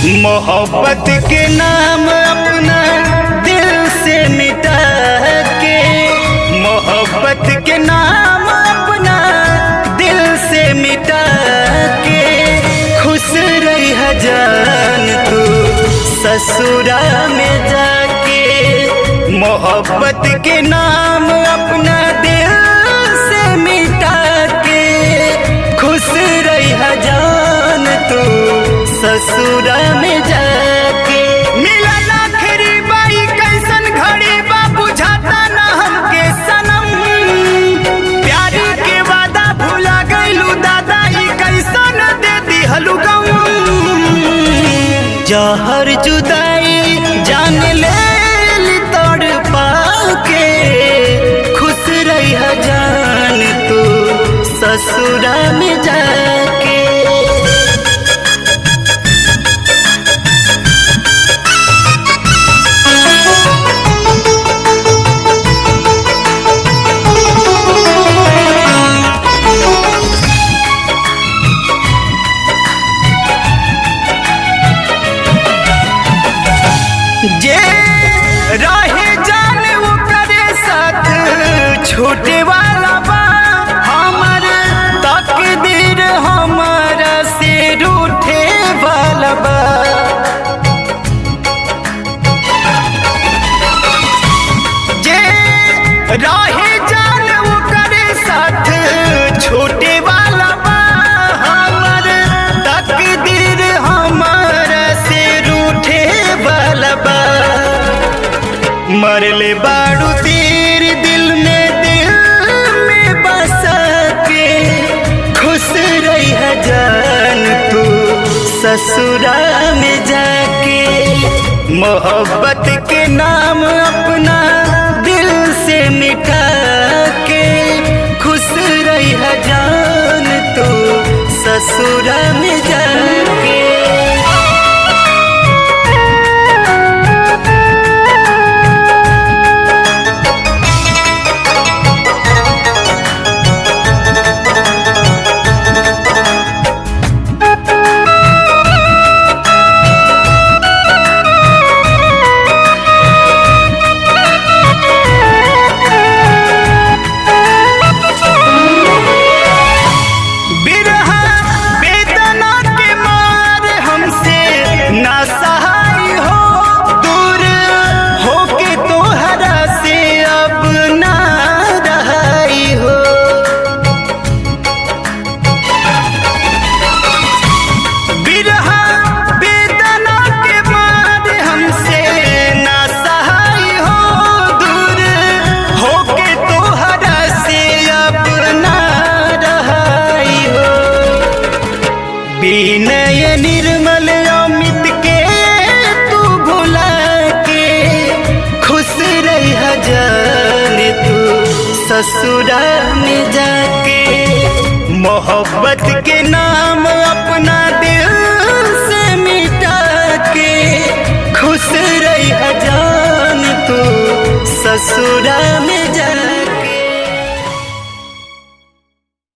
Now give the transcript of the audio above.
मोहब्बत के नाम अपना दिल से मिटा के, मोहब्बत के नाम अपना दिल से मिटा के, खुश रही जान तू ससुरा में जाके। मोहब्बत के नाम अपना दिल से मिटा के, खुश रही जान तू ससुरा में जाके। मिला आखिरी बाई कैसन घड़ी बा बुझाता ना हमके सनम, प्यार के वादा भुला गइलू दादा ई कैसन दे दिहलू गम। जहर जुदाई जान ले तोड़ पाके, खुश रही जान तू ससुरा में जाके। जे रहे जान वो करे साथ छोटे वाला बा, हमर तकदीर हमारा से रूठे वाला बा। जे रहे जान वो करे साथ छोटे वाला बा, हमर तकदीर हमारा से रूठे वाला बा। मरले बाड़ू तीर दिल में बसा के, खुश रही जान तू ससुरा में जाके। मोहब्बत के नाम अपना दिल से मिटा के, खुश रही जान तू ससुरा में जाके। विनय निर्मल अमित के तू भुला के, खुश रही जान तू ससुरा में जाके। मोहब्बत के नाम अपना दिल से मिटा के, खुश रही जान तू ससुरा में जाके।